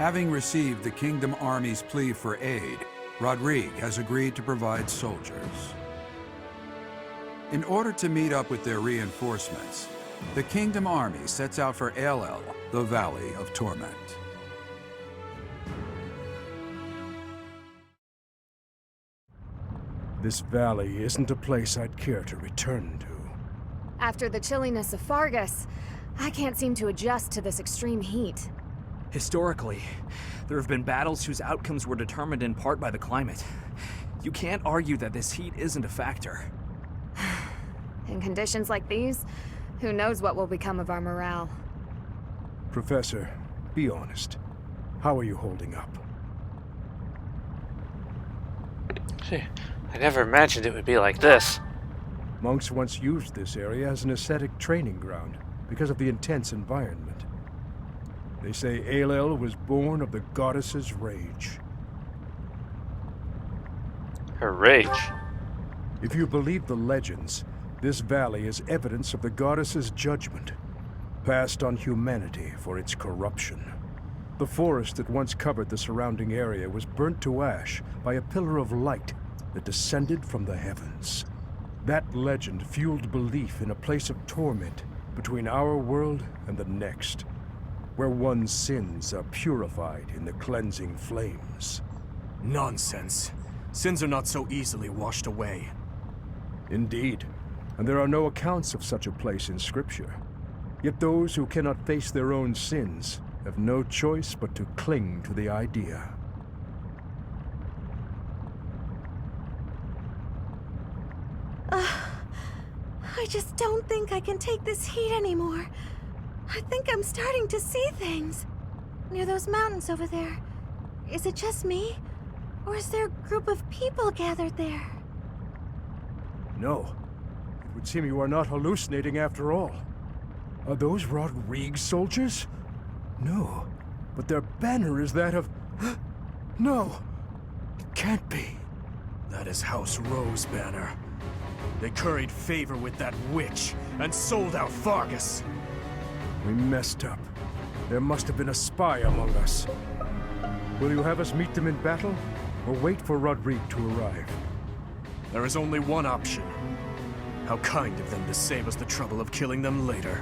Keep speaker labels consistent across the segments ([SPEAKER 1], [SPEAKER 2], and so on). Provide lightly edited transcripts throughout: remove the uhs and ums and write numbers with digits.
[SPEAKER 1] Having received the Kingdom Army's plea for aid, Rodrigue has agreed to provide soldiers. In order to meet up with their reinforcements, the Kingdom Army sets out for Elel, the Valley of Torment.
[SPEAKER 2] This valley isn't a place I'd care to return to.
[SPEAKER 3] After the chilliness of Fargus, I can't seem to adjust to this extreme heat.
[SPEAKER 4] Historically, there have been battles whose outcomes were determined in part by the climate. You can't argue that this heat isn't a factor.
[SPEAKER 3] In conditions like these, who knows what will become of our morale.
[SPEAKER 2] Professor, be honest. How are you holding up?
[SPEAKER 5] I never imagined it would be like this.
[SPEAKER 2] Monks once used this area as an ascetic training ground because of the intense environment. They say Elel was born of the goddess's rage.
[SPEAKER 5] Her rage.
[SPEAKER 2] If you believe the legends, this valley is evidence of the goddess's judgment, passed on humanity for its corruption. The forest that once covered the surrounding area was burnt to ash by a pillar of light that descended from the heavens. That legend fueled belief in a place of torment between our world and the next, where one's sins are purified in the cleansing flames.
[SPEAKER 4] Nonsense. Sins are not so easily washed away.
[SPEAKER 2] Indeed, and there are no accounts of such a place in Scripture. Yet those who cannot face their own sins have no choice but to cling to the idea.
[SPEAKER 6] I just don't think I can take this heat anymore. I think I'm starting to see things. Near those mountains over there. Is it just me? Or is there a group of people gathered there?
[SPEAKER 2] No. It would seem you are not hallucinating after all. Are those Rodrigue soldiers? No. But their banner is that of... No! It can't be.
[SPEAKER 4] That is House Rose banner. They curried favor with that witch and sold out Fargus.
[SPEAKER 2] We messed up. There must have been a spy among us. Will you have us meet them in battle, or wait for Rodrigue to arrive?
[SPEAKER 4] There is only one option. How kind of them to save us the trouble of killing them later.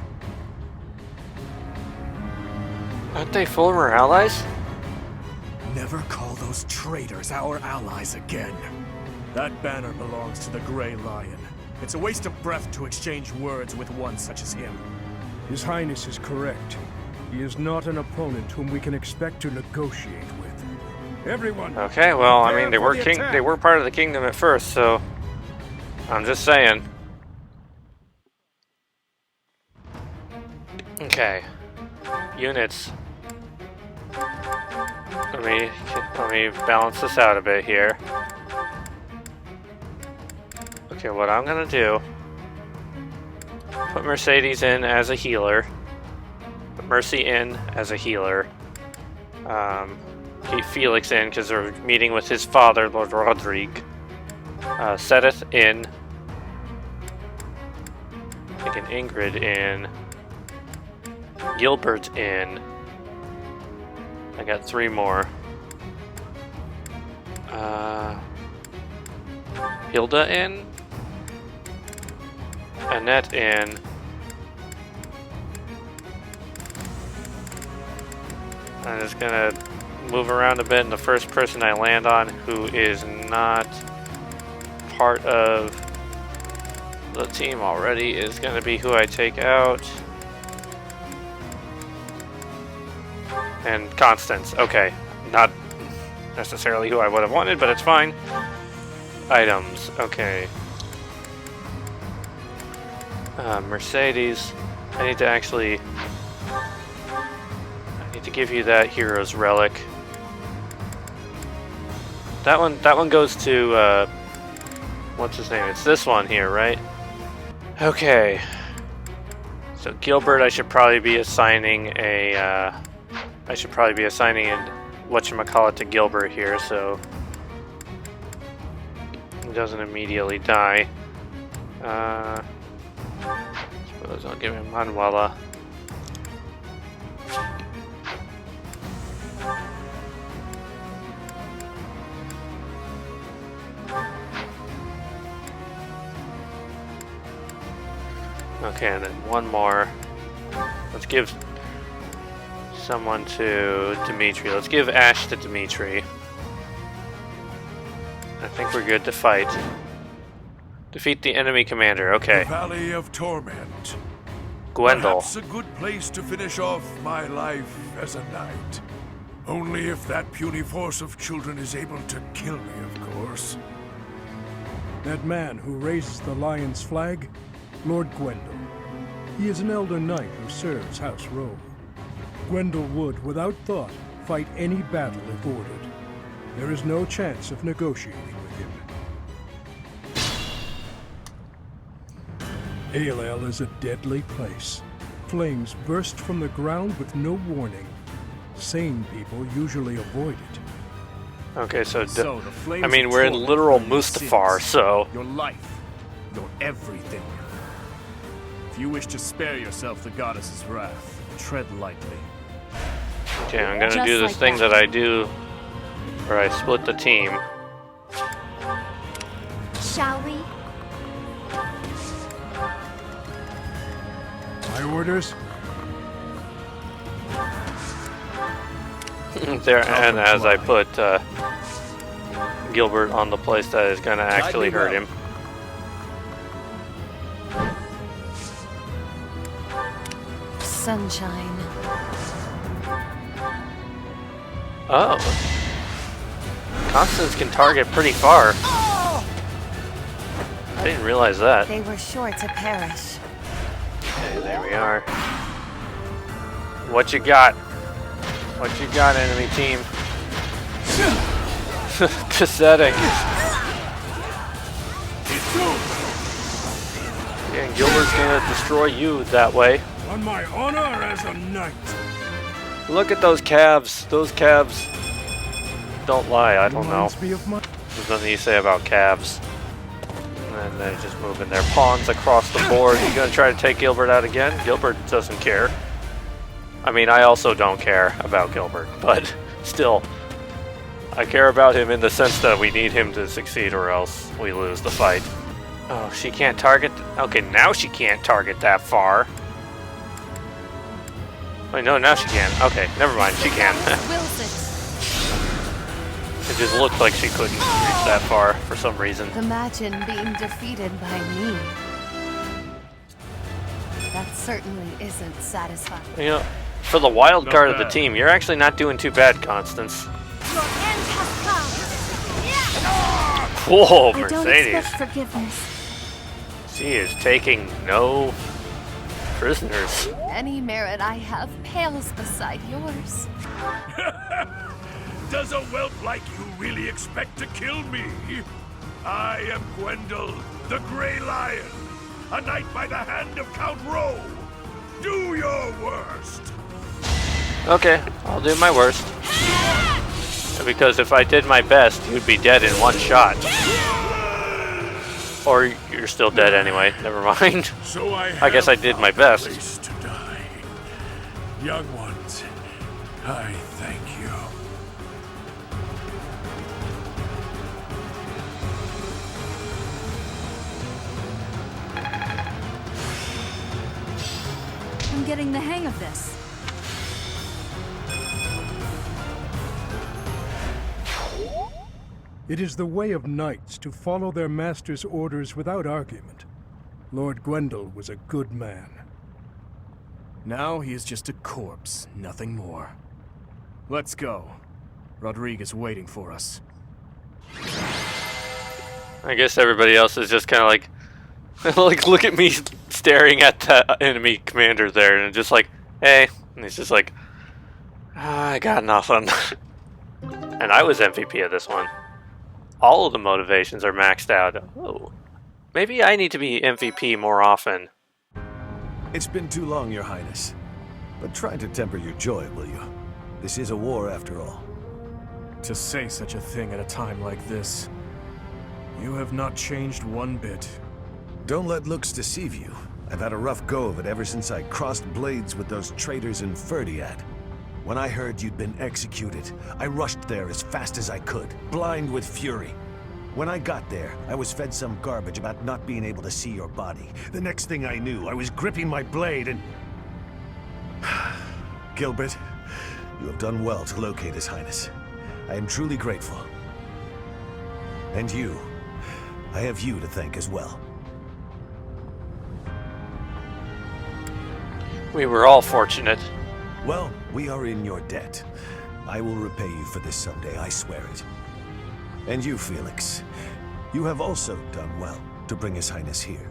[SPEAKER 5] Aren't they former allies?
[SPEAKER 4] Never call those traitors our allies again. That banner belongs to the Grey Lion. It's a waste of breath to exchange words with one such as him.
[SPEAKER 2] His Highness is correct. He is not an opponent whom we can expect to negotiate with. Everyone!
[SPEAKER 5] Okay, well, I mean, they were part of the kingdom at first, so I'm just saying. Okay. Units. Let me balance this out a bit here. Okay, what I'm gonna do, put Mercedes in as a healer, put Mercy in as a healer, keep Felix in because they're meeting with his father, Lord Rodrigue, Sedith in, taking Ingrid in, Gilbert in, I got 3 more, Hilda in, Annette in, I'm just gonna move around a bit, and the first person I land on who is not part of the team already is gonna be who I take out. And Constance, okay, not necessarily who I would have wanted, but it's fine. Items, okay. Mercedes, I need to give you that hero's relic. That one goes to what's his name? It's this one here, right? Okay. So Gilbert, I should probably be assigning a whatchamacallit to Gilbert here, so he doesn't immediately die. Suppose I'll give him Manuela. Okay, and then one more. Let's give someone to Dimitri. Let's give Ash to Dimitri. I think we're good to fight. Defeat the enemy commander. Okay.
[SPEAKER 7] The Valley of Torment.
[SPEAKER 5] Gwendol.
[SPEAKER 7] Perhaps a good place to finish off my life as a knight. Only if that puny force of children is able to kill me, of course.
[SPEAKER 2] That man who raises the lion's flag, Lord Gwendol. He is an elder knight who serves House Rowe. Gwendol would, without thought, fight any battle if ordered. There is no chance of negotiating with him. Aelel is a deadly place. Flames burst from the ground with no warning. Sane people usually avoid it.
[SPEAKER 5] Okay, so,
[SPEAKER 4] So the flames
[SPEAKER 5] I mean,
[SPEAKER 4] of
[SPEAKER 5] we're in
[SPEAKER 4] torment
[SPEAKER 5] literal
[SPEAKER 4] are your
[SPEAKER 5] Mustifar,
[SPEAKER 4] sins,
[SPEAKER 5] so
[SPEAKER 4] your life, your everything. If you wish to spare yourself the goddess's wrath, tread lightly.
[SPEAKER 5] okay, I'm gonna
[SPEAKER 6] Just
[SPEAKER 5] do this
[SPEAKER 6] like
[SPEAKER 5] thing
[SPEAKER 6] that.
[SPEAKER 5] that I do where I split the team.
[SPEAKER 6] Shall we?
[SPEAKER 2] My orders?
[SPEAKER 5] There, and as I put Gilbert on the place that is gonna actually
[SPEAKER 4] me
[SPEAKER 5] hurt
[SPEAKER 4] well.
[SPEAKER 5] him.
[SPEAKER 6] Sunshine.
[SPEAKER 5] Oh. Constance can target pretty far. I didn't realize that.
[SPEAKER 6] They were sure to perish.
[SPEAKER 5] Okay, there we are. What you got? What you got, enemy team? Pathetic. Yeah, and Gilbert's gonna destroy you that way.
[SPEAKER 2] On my honor as a knight.
[SPEAKER 5] Look at those calves. Those calves don't lie. I don't know.
[SPEAKER 2] Reminds me of my...
[SPEAKER 5] There's nothing you say about calves. And they're just moving their pawns across the board. You gonna try to take Gilbert out again? Gilbert doesn't care. I mean, I also don't care about Gilbert, but still, I care about him in the sense that we need him to succeed or else we lose the fight. Oh, she can't target? Okay, now she can't target that far. Wait, no, now she can. Okay, never mind, she can.
[SPEAKER 6] Wilson.
[SPEAKER 5] It just looked like she couldn't reach that far for some reason.
[SPEAKER 6] Imagine being defeated by me. That certainly isn't satisfying.
[SPEAKER 5] You know, for the wild
[SPEAKER 4] Not
[SPEAKER 5] card of the
[SPEAKER 4] bad.
[SPEAKER 5] team, you're actually not doing too bad, Constance.
[SPEAKER 6] Your end has
[SPEAKER 5] Whoa,
[SPEAKER 6] come. I don't
[SPEAKER 5] Mercedes.
[SPEAKER 6] expect forgiveness.
[SPEAKER 5] She is taking no prisoners.
[SPEAKER 6] Any merit I have pales beside yours.
[SPEAKER 7] Does a whelp like you really expect to kill me? I am Gwendol, the Grey Lion, a knight by the hand of Count Rowe. Do your worst.
[SPEAKER 5] Okay, I'll do my worst. Because if I did my best, you'd be dead in one shot. Or you're still dead anyway, never mind.
[SPEAKER 7] So
[SPEAKER 5] I guess I did my best.
[SPEAKER 7] Place to die. Young ones, I thank you.
[SPEAKER 6] I'm getting the hang of this.
[SPEAKER 2] It is the way of knights to follow their master's orders without argument. Lord Gwendol was a good man.
[SPEAKER 4] Now he is just a corpse, nothing more. Let's go. Rodrigue is waiting for us.
[SPEAKER 5] I guess everybody else is just kind of like, like, look at me staring at the enemy commander there, and just like, hey, and he's just like, I got nothing. And I was MVP of this one. All of the motivations are maxed out. Oh, maybe I need to be MVP more often.
[SPEAKER 8] It's been too long, Your Highness. But try to temper your joy, will you? This is a war, after all.
[SPEAKER 4] To say such a thing at a time like this, you have not changed one bit.
[SPEAKER 8] Don't let looks deceive you. I've had a rough go of it ever since I crossed blades with those traitors in Ferdiad. When I heard you'd been executed, I rushed there as fast as I could, blind with fury. When I got there, I was fed some garbage about not being able to see your body. The next thing I knew, I was gripping my blade and... Gilbert, you have done well to locate His Highness. I am truly grateful. And you, I have you to thank as well.
[SPEAKER 5] We were all fortunate.
[SPEAKER 8] Well, we are in your debt. I will repay you for this someday, I swear it. And you, Felix, you have also done well to bring His Highness here.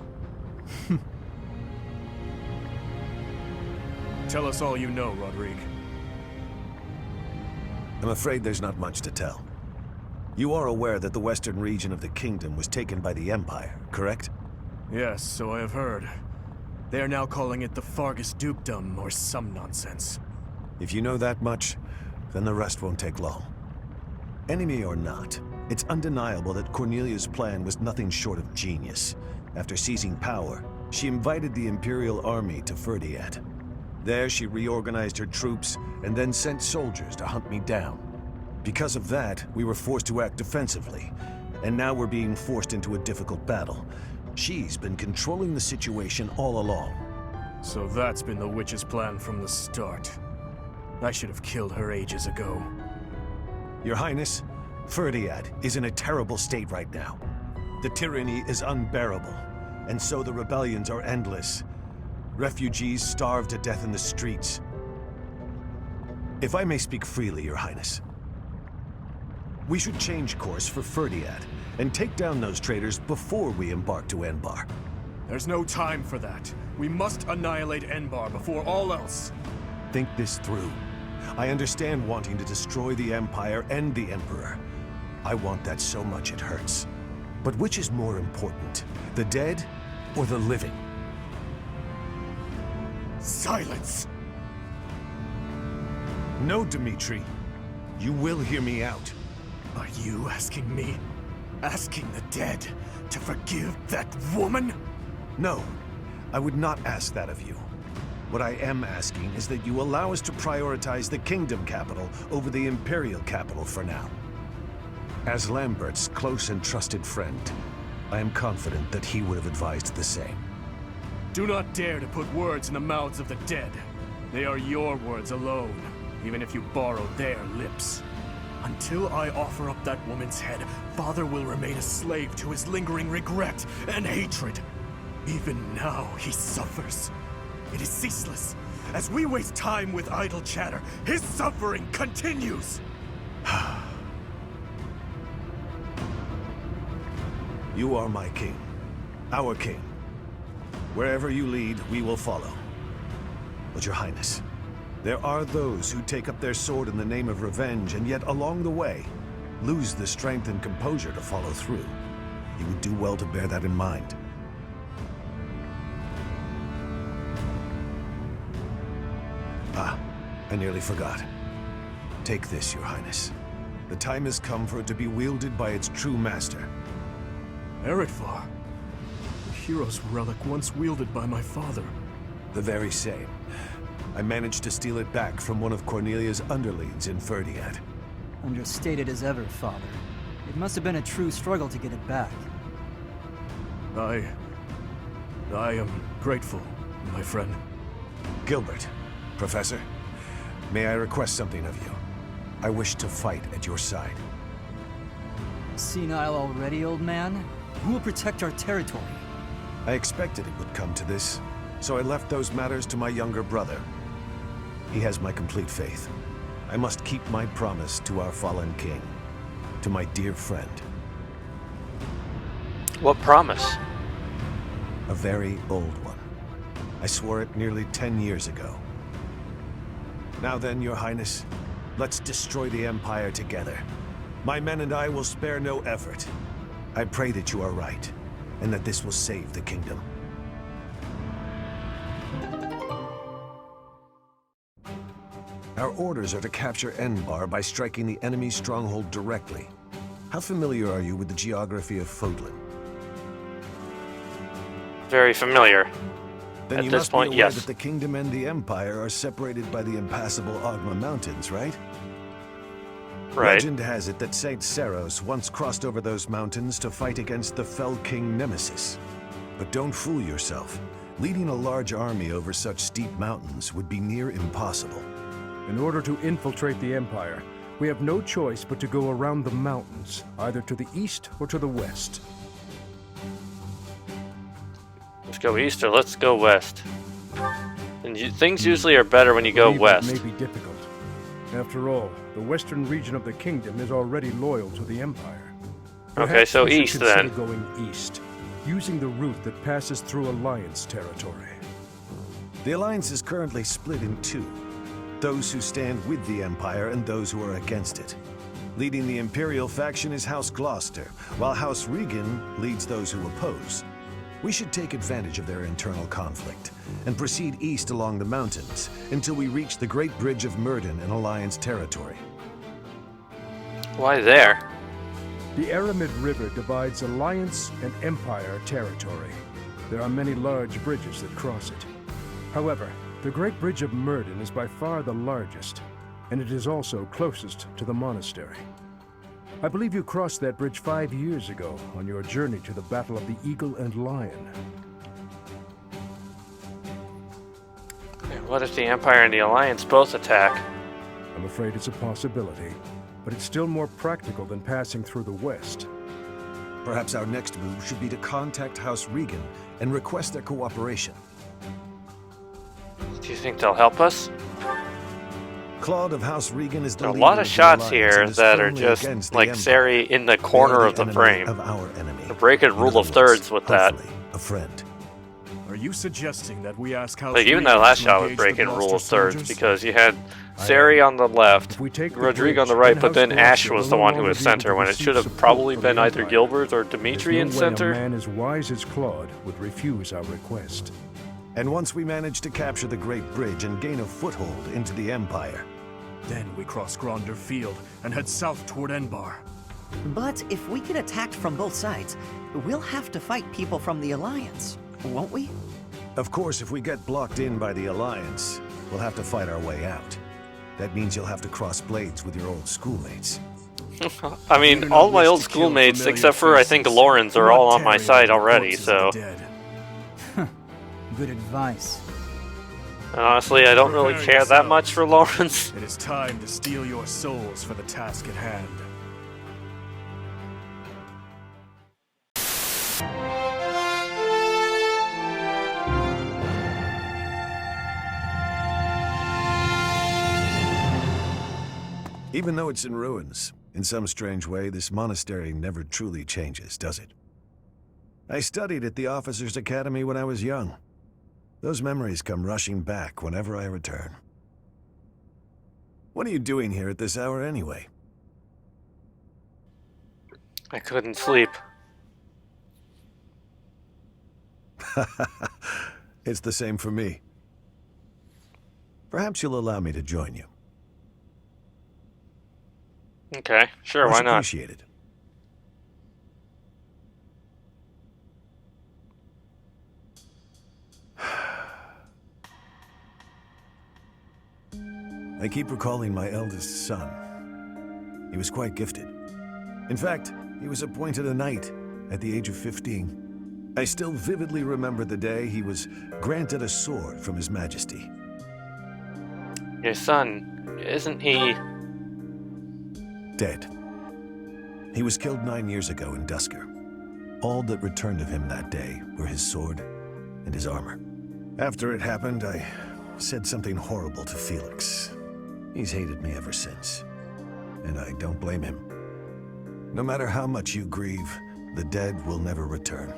[SPEAKER 4] Tell us all you know, Rodrigue.
[SPEAKER 8] I'm afraid there's not much to tell. You are aware that the western region of the kingdom was taken by the Empire, correct?
[SPEAKER 4] Yes, so I have heard. They are now calling it the Fargus Dukedom, or some nonsense.
[SPEAKER 8] If you know that much, then the rest won't take long. Enemy or not, it's undeniable that Cornelia's plan was nothing short of genius. After seizing power, she invited the Imperial army to Ferdiat. There she reorganized her troops and then sent soldiers to hunt me down. Because of that, we were forced to act defensively, and now we're being forced into a difficult battle. She's been controlling the situation all along.
[SPEAKER 4] So that's been the witch's plan from the start. I should have killed her ages ago.
[SPEAKER 8] Your Highness, Ferdiat is in a terrible state right now. The tyranny is unbearable, and so the rebellions are endless. Refugees starve to death in the streets. If I may speak freely, Your Highness, we should change course for Ferdiat and take down those traitors before we embark to Enbar.
[SPEAKER 4] There's no time for that. We must annihilate Enbar before all else.
[SPEAKER 8] Think this through. I understand wanting to destroy the Empire and the Emperor. I want that so much it hurts. But which is more important, the dead or the living?
[SPEAKER 4] Silence!
[SPEAKER 8] No, Dmitri. You will hear me out.
[SPEAKER 4] Are you asking me? Asking the dead to forgive that woman?
[SPEAKER 8] No, I would not ask that of you. What I am asking is that you allow us to prioritize the kingdom capital over the imperial capital for now. As Lambert's close and trusted friend, I am confident that he would have advised the same.
[SPEAKER 4] Do not dare to put words in the mouths of the dead. They are your words alone, even if you borrow their lips. Until I offer up that woman's head, Father will remain a slave to his lingering regret and hatred. Even now, he suffers. It is ceaseless. As we waste time with idle chatter, his suffering continues!
[SPEAKER 8] You are my king. Our king. Wherever you lead, we will follow. But Your Highness, there are those who take up their sword in the name of revenge, and yet along the way, lose the strength and composure to follow through. You would do well to bear that in mind. Ah, I nearly forgot. Take this, Your Highness. The time has come for it to be wielded by its true master.
[SPEAKER 4] Eretvar. The hero's relic once wielded by my father.
[SPEAKER 8] The very same. I managed to steal it back from one of Cornelia's underlings in Ferdiat.
[SPEAKER 9] Understated as ever, Father. It must have been a true struggle to get it back.
[SPEAKER 4] I am grateful, my friend.
[SPEAKER 8] Gilbert, Professor, may I request something of you? I wish to fight at your side.
[SPEAKER 9] Senile already, old man? Who will protect our territory?
[SPEAKER 8] I expected it would come to this, so I left those matters to my younger brother. He has my complete faith. I must keep my promise to our fallen king, to my dear friend.
[SPEAKER 5] What promise?
[SPEAKER 8] A very old one. I swore it nearly 10 years ago. Now then, Your Highness, let's destroy the Empire together. My men and I will spare no effort. I pray that you are right, and that this will save the kingdom. Our orders are to capture Enbar by striking the enemy's stronghold directly. How familiar are you with the geography of Fodlan?
[SPEAKER 5] Very familiar.
[SPEAKER 8] Then
[SPEAKER 5] At
[SPEAKER 8] you
[SPEAKER 5] this
[SPEAKER 8] must
[SPEAKER 5] point,
[SPEAKER 8] be aware
[SPEAKER 5] yes.
[SPEAKER 8] that the kingdom and the empire are separated by the impassable Ogma Mountains, right?
[SPEAKER 5] Right.
[SPEAKER 8] Legend has it that Saint Seros once crossed over those mountains to fight against the Fell King Nemesis. But don't fool yourself. Leading a large army over such steep mountains would be near impossible.
[SPEAKER 2] In order to infiltrate the Empire, we have no choice but to go around the mountains, either to the east or to the west.
[SPEAKER 5] Let's go east or let's go west. And things usually are better when you go west.
[SPEAKER 2] It may be difficult. After all, the western region of the kingdom is already loyal to the Empire.
[SPEAKER 5] Okay, so
[SPEAKER 2] we should
[SPEAKER 5] east
[SPEAKER 2] consider
[SPEAKER 5] then.
[SPEAKER 2] going east, using the route that passes through Alliance territory.
[SPEAKER 8] The Alliance is currently split in two. Those who stand with the Empire and those who are against it. Leading the Imperial faction is House Gloucester, while House Regan leads those who oppose. We should take advantage of their internal conflict and proceed east along the mountains until we reach the Great Bridge of Myrden in Alliance territory.
[SPEAKER 5] Why there?
[SPEAKER 2] The Aramid River divides Alliance and Empire territory. There are many large bridges that cross it. However, the Great Bridge of Myrden is by far the largest, and it is also closest to the monastery. I believe you crossed that bridge 5 years ago on your journey to the Battle of the Eagle and Lion.
[SPEAKER 5] What if the Empire and the Alliance both attack?
[SPEAKER 2] I'm afraid it's a possibility, but it's still more practical than passing through the west.
[SPEAKER 8] Perhaps our next move should be to contact House Regan and request their cooperation.
[SPEAKER 5] Do you think they'll help us?
[SPEAKER 8] Claude of House Regan is the
[SPEAKER 5] There are a
[SPEAKER 8] leader
[SPEAKER 5] lot of
[SPEAKER 8] of the
[SPEAKER 5] shots
[SPEAKER 8] Alliance
[SPEAKER 5] here
[SPEAKER 8] and is
[SPEAKER 5] that are
[SPEAKER 8] firmly
[SPEAKER 5] just
[SPEAKER 8] against the
[SPEAKER 5] like
[SPEAKER 8] Empire.
[SPEAKER 5] Sari in the
[SPEAKER 8] They
[SPEAKER 5] corner
[SPEAKER 8] are
[SPEAKER 5] of the
[SPEAKER 8] enemy
[SPEAKER 5] frame.
[SPEAKER 8] of our enemy.
[SPEAKER 5] They're breaking
[SPEAKER 8] In
[SPEAKER 5] rule
[SPEAKER 8] other
[SPEAKER 5] of thirds
[SPEAKER 8] words,
[SPEAKER 5] with that.
[SPEAKER 8] hopefully, a friend.
[SPEAKER 4] Are you suggesting that we ask House
[SPEAKER 5] Like even
[SPEAKER 4] Regan
[SPEAKER 5] that last
[SPEAKER 4] to
[SPEAKER 5] shot was
[SPEAKER 4] engage the
[SPEAKER 5] breaking rule of
[SPEAKER 4] Gloucester
[SPEAKER 5] thirds
[SPEAKER 4] soldiers?
[SPEAKER 5] because you had Sari on the left,
[SPEAKER 2] If we take the
[SPEAKER 5] Rodrigo on the
[SPEAKER 2] bridge,
[SPEAKER 5] right,
[SPEAKER 2] then
[SPEAKER 5] but then
[SPEAKER 2] House
[SPEAKER 5] Ash
[SPEAKER 2] Gloucester
[SPEAKER 5] was
[SPEAKER 2] will
[SPEAKER 5] the
[SPEAKER 2] no
[SPEAKER 5] one who
[SPEAKER 2] longer
[SPEAKER 5] was
[SPEAKER 2] be able
[SPEAKER 5] center
[SPEAKER 2] to
[SPEAKER 5] when it
[SPEAKER 2] receive
[SPEAKER 5] should have
[SPEAKER 2] support
[SPEAKER 5] probably
[SPEAKER 2] from
[SPEAKER 5] been
[SPEAKER 2] the
[SPEAKER 5] either
[SPEAKER 2] Empire.
[SPEAKER 5] Gilbert or
[SPEAKER 2] There's
[SPEAKER 5] Dimitri
[SPEAKER 2] no
[SPEAKER 5] in
[SPEAKER 2] way
[SPEAKER 5] center.
[SPEAKER 2] a man as wise as Claude would refuse our request.
[SPEAKER 8] And once we manage to capture the Great Bridge and gain a foothold into the Empire,
[SPEAKER 4] Then we cross Gronder Field and head south toward Enbar.
[SPEAKER 10] But if we get attacked from both sides, we'll have to fight people from the Alliance, won't we?
[SPEAKER 8] of course, if we get blocked in by the Alliance, we'll have to fight our way out. That means you'll have to cross blades with your old schoolmates.
[SPEAKER 5] I mean, all my old schoolmates, except for I think Lawrence, are all on my side already, so...
[SPEAKER 9] Good advice.
[SPEAKER 5] And honestly, I don't really care that much for Lawrence.
[SPEAKER 4] It is time to steal your souls for the task at hand.
[SPEAKER 8] Even though it's in ruins, in some strange way, this monastery never truly changes, does it? I studied at the Officers' Academy when I was young. Those memories come rushing back whenever I return. What are you doing here at this hour anyway?
[SPEAKER 5] I couldn't sleep.
[SPEAKER 8] It's the same for me. Perhaps you'll allow me to join you.
[SPEAKER 5] Okay, sure,
[SPEAKER 8] Much
[SPEAKER 5] why not?
[SPEAKER 8] appreciated. I keep recalling my eldest son. He was quite gifted. In fact, he was appointed a knight at the age of 15. I still vividly remember the day he was granted a sword from His Majesty.
[SPEAKER 5] Your son, isn't he...
[SPEAKER 8] Dead. He was killed 9 years ago in Dusker. All that returned of him that day were his sword and his armor. After it happened, I said something horrible to Felix. He's hated me ever since, and I don't blame him. No matter how much you grieve, the dead will never return.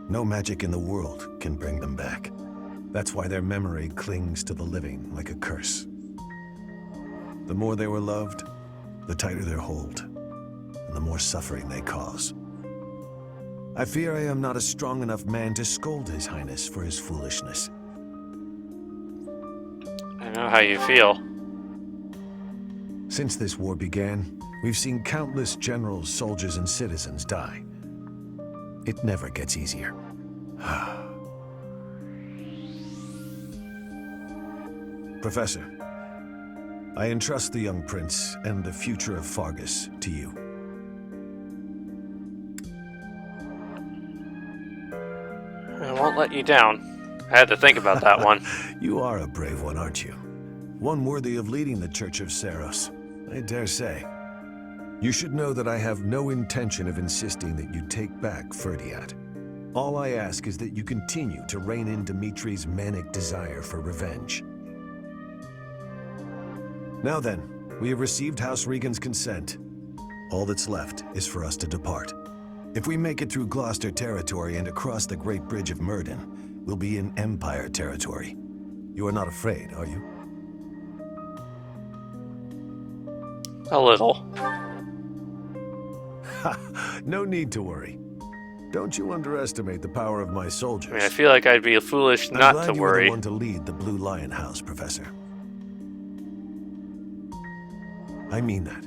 [SPEAKER 8] No magic in the world can bring them back. That's why their memory clings to the living like a curse. The more they were loved, the tighter their hold, and the more suffering they cause. I fear I am not a strong enough man to scold His Highness for his foolishness.
[SPEAKER 5] I know how you feel.
[SPEAKER 8] Since this war began, we've seen countless generals, soldiers, and citizens die. It never gets easier. Professor, I entrust the young prince and the future of Fargus to you.
[SPEAKER 5] I won't let you down. I had to think about that one.
[SPEAKER 8] You are a brave one, aren't you? One worthy of leading the Church of Seros, I dare say. You should know that I have no intention of insisting that you take back Ferdiat. All I ask is that you continue to rein in Dimitri's manic desire for revenge. Now then, we have received House Regan's consent. All that's left is for us to depart. If we make it through Gloucester territory and across the Great Bridge of Myrden, we'll be in Empire territory. You are not afraid, are you?
[SPEAKER 5] A little.
[SPEAKER 8] No need to worry. Don't you underestimate the power of my soldiers.
[SPEAKER 5] I mean, I feel like I'd be foolish not
[SPEAKER 8] I'm glad
[SPEAKER 5] to
[SPEAKER 8] you were
[SPEAKER 5] worry.
[SPEAKER 8] the one to lead the Blue Lion House, Professor. I mean that.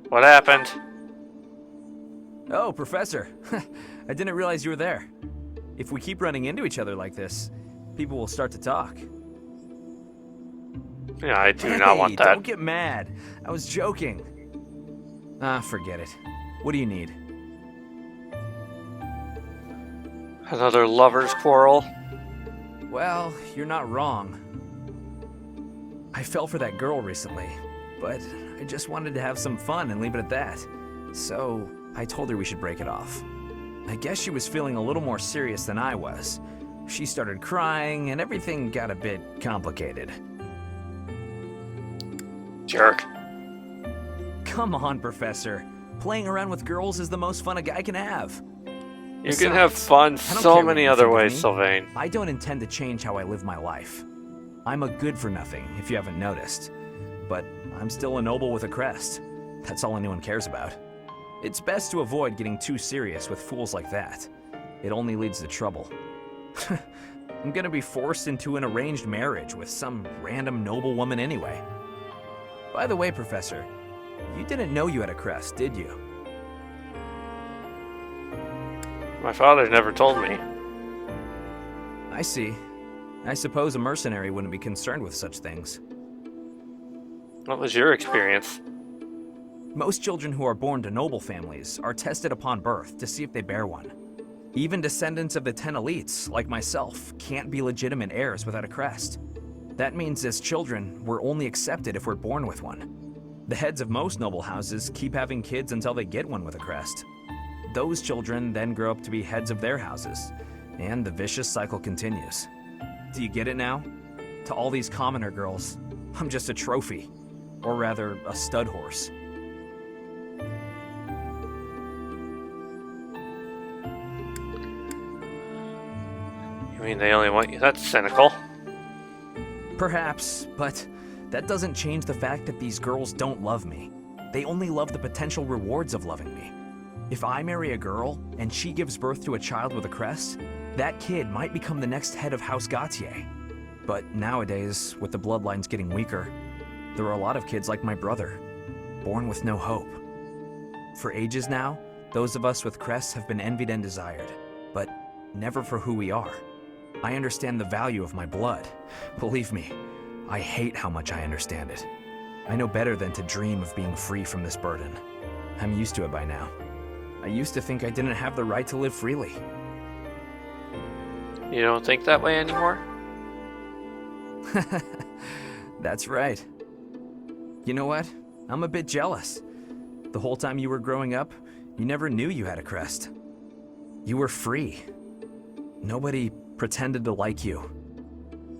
[SPEAKER 5] What happened?
[SPEAKER 11] Oh, Professor. I didn't realize you were there. If we keep running into each other like this, people will start to talk.
[SPEAKER 5] Yeah, I do not want that.
[SPEAKER 11] Don't get mad. I was joking. Forget it. What do you need?
[SPEAKER 5] Another lover's quarrel?
[SPEAKER 11] Well, you're not wrong. I fell for that girl recently, but I just wanted to have some fun and leave it at that. So, I told her we should break it off. I guess she was feeling a little more serious than I was. She started crying, and everything got a bit complicated.
[SPEAKER 5] Jerk.
[SPEAKER 11] Come on, Professor. Playing around with girls is the most fun a guy can have.
[SPEAKER 5] You can have fun so many other ways, Sylvain.
[SPEAKER 11] I don't intend to change how I live my life. I'm a good-for-nothing, if you haven't noticed. But I'm still a noble with a crest. That's all anyone cares about. It's best to avoid getting too serious with fools like that. It only leads to trouble. I'm gonna be forced into an arranged marriage with some random noble woman anyway. By the way, Professor, you didn't know you had a crest, did you?
[SPEAKER 5] My father never told me.
[SPEAKER 11] I see. I suppose a mercenary wouldn't be concerned with such things.
[SPEAKER 5] What was your experience?
[SPEAKER 11] Most children who are born to noble families are tested upon birth to see if they bear one. Even descendants of the 10 elites, like myself, can't be legitimate heirs without a crest. That means as children, we're only accepted if we're born with one. The heads of most noble houses keep having kids until they get one with a crest. Those children then grow up to be heads of their houses, and the vicious cycle continues. Do you get it now? To all these commoner girls, I'm just a trophy. Or rather, a stud horse.
[SPEAKER 5] You mean they only want you? That's cynical.
[SPEAKER 11] Perhaps, but that doesn't change the fact that these girls don't love me. They only love the potential rewards of loving me. If I marry a girl, and she gives birth to a child with a crest, that kid might become the next head of House Gautier. But nowadays, with the bloodlines getting weaker, there are a lot of kids like my brother, born with no hope. For ages now, those of us with crests have been envied and desired, but never for who we are. I understand the value of my blood. Believe me, I hate how much I understand it. I know better than to dream of being free from this burden. I'm used to it by now. I used to think I didn't have the right to live freely.
[SPEAKER 5] You don't think that way anymore?
[SPEAKER 11] That's right. You know what? I'm a bit jealous. The whole time you were growing up, you never knew you had a crest. You were free. Nobody pretended to like you.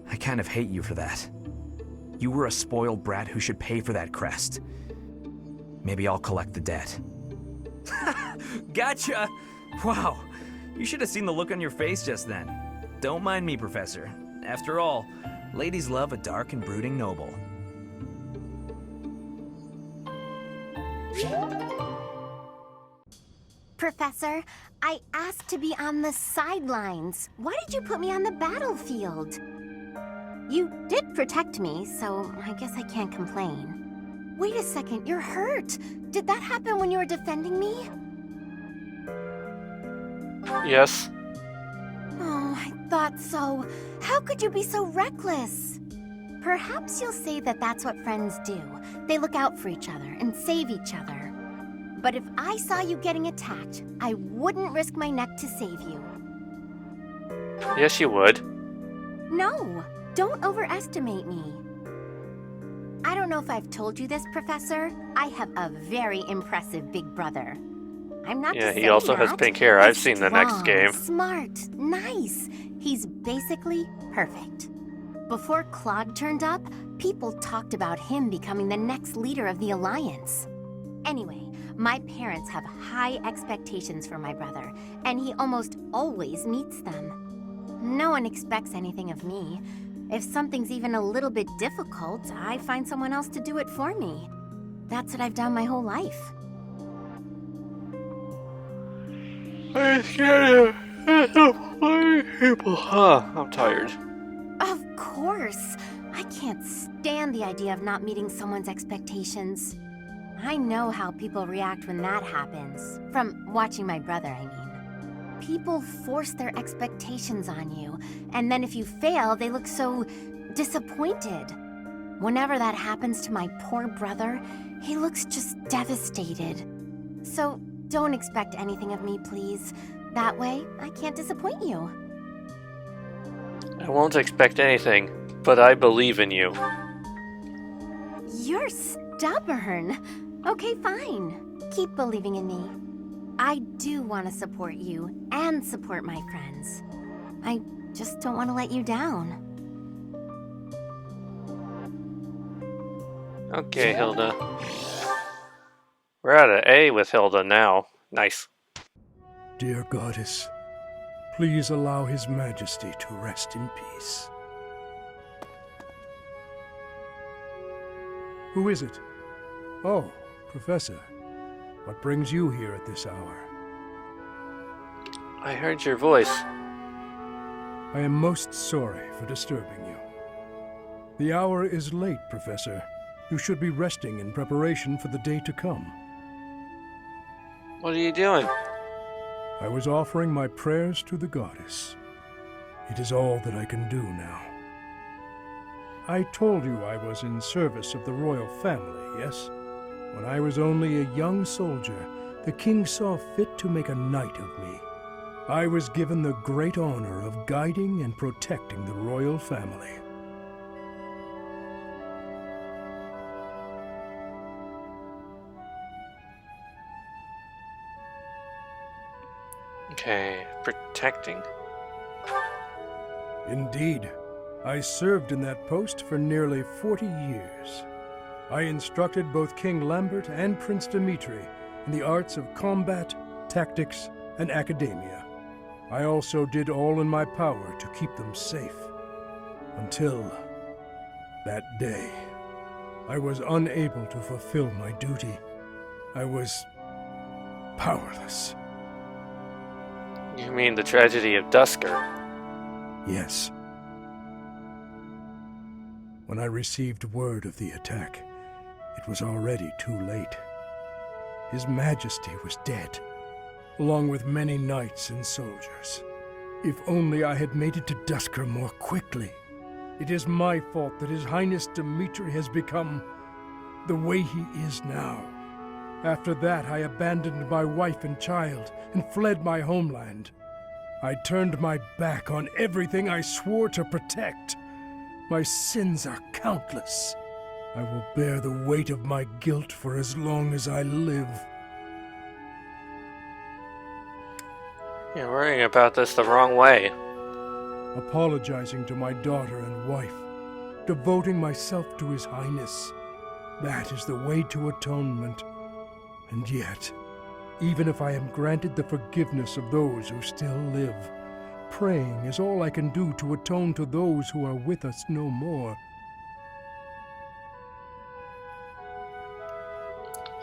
[SPEAKER 11] I kind of hate you for that. You were a spoiled brat who should pay for that crest. Maybe I'll collect the debt. Gotcha! Wow, you should have seen the look on your face just then. Don't mind me, Professor. After all, ladies love a dark and brooding noble.
[SPEAKER 6] Professor, I asked to be on the sidelines. Why did you put me on the battlefield? You did protect me, so I guess I can't complain. Wait a second, you're hurt. Did that happen when you were defending me?
[SPEAKER 5] Yes.
[SPEAKER 6] Oh, I thought so. How could you be so reckless? Perhaps you'll say that that's what friends do. They look out for each other and save each other. But if I saw you getting attacked, I wouldn't risk my neck to save you.
[SPEAKER 5] Yes, you would.
[SPEAKER 6] No, don't overestimate me. I don't know if I've told you this, Professor. I have a very impressive big brother. I'm not
[SPEAKER 5] Yeah,
[SPEAKER 6] just
[SPEAKER 5] he
[SPEAKER 6] saying
[SPEAKER 5] also has
[SPEAKER 6] that.
[SPEAKER 5] pink hair. I've
[SPEAKER 6] He's
[SPEAKER 5] seen the next
[SPEAKER 6] strong,
[SPEAKER 5] game.
[SPEAKER 6] Smart, nice. He's basically perfect. Before Claude turned up, people talked about him becoming the next leader of the Alliance. Anyway, my parents have high expectations for my brother, and he almost always meets them. No one expects anything of me. If something's even a little bit difficult, I find someone else to do it for me. That's what I've done my whole life.
[SPEAKER 5] I'm scared of people. I'm tired.
[SPEAKER 6] Of course. I can't stand the idea of not meeting someone's expectations. I know how people react when that happens. From watching my brother, I mean. People force their expectations on you, and then if you fail, they look so disappointed. Whenever that happens to my poor brother, he looks just devastated. So don't expect anything of me, please. That way, I can't disappoint you.
[SPEAKER 5] I won't expect anything, but I believe in you.
[SPEAKER 6] You're stubborn. Okay, fine. Keep believing in me. I do want to support you and support my friends. I just don't want to let you down.
[SPEAKER 5] Okay, Hilda. We're at an A with Hilda now. Nice.
[SPEAKER 2] Dear Goddess, please allow His Majesty to rest in peace. Who is it? Oh, Professor. What brings you here at this hour?
[SPEAKER 5] I heard your voice.
[SPEAKER 2] I am most sorry for disturbing you. The hour is late, Professor. You should be resting in preparation for the day to come.
[SPEAKER 5] What are you doing?
[SPEAKER 2] I was offering my prayers to the Goddess. It is all that I can do now. I told you I was in service of the royal family, yes? When I was only a young soldier, the king saw fit to make a knight of me. I was given the great honor of guiding and protecting the royal family.
[SPEAKER 5] Okay, protecting.
[SPEAKER 2] Indeed. I served in that post for nearly 40 years. I instructed both King Lambert and Prince Dimitri in the arts of combat, tactics, and academia. I also did all in my power to keep them safe. Until that day, I was unable to fulfill my duty. I was powerless.
[SPEAKER 5] You mean the tragedy of Dusker?
[SPEAKER 2] Yes. When I received word of the attack, it was already too late. His Majesty was dead, along with many knights and soldiers. If only I had made it to Dusker more quickly. It is my fault that His Highness Dimitri has become the way he is now. After that, I abandoned my wife and child and fled my homeland. I turned my back on everything I swore to protect. My sins are countless. I will bear the weight of my guilt for as long as I live.
[SPEAKER 5] You're worrying about this the wrong way.
[SPEAKER 2] Apologizing to my daughter and wife, devoting myself to His Highness. That is the way to atonement. And yet, even if I am granted the forgiveness of those who still live, praying is all I can do to atone to those who are with us no more.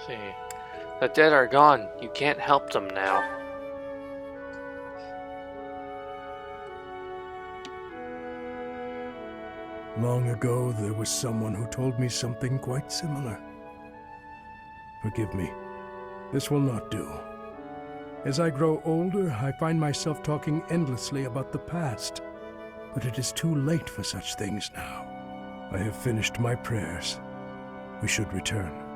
[SPEAKER 5] See, the dead are gone. You can't help them now.
[SPEAKER 2] Long ago, there was someone who told me something quite similar. Forgive me. This will not do. As I grow older, I find myself talking endlessly about the past. But it is too late for such things now. I have finished my prayers. We should return.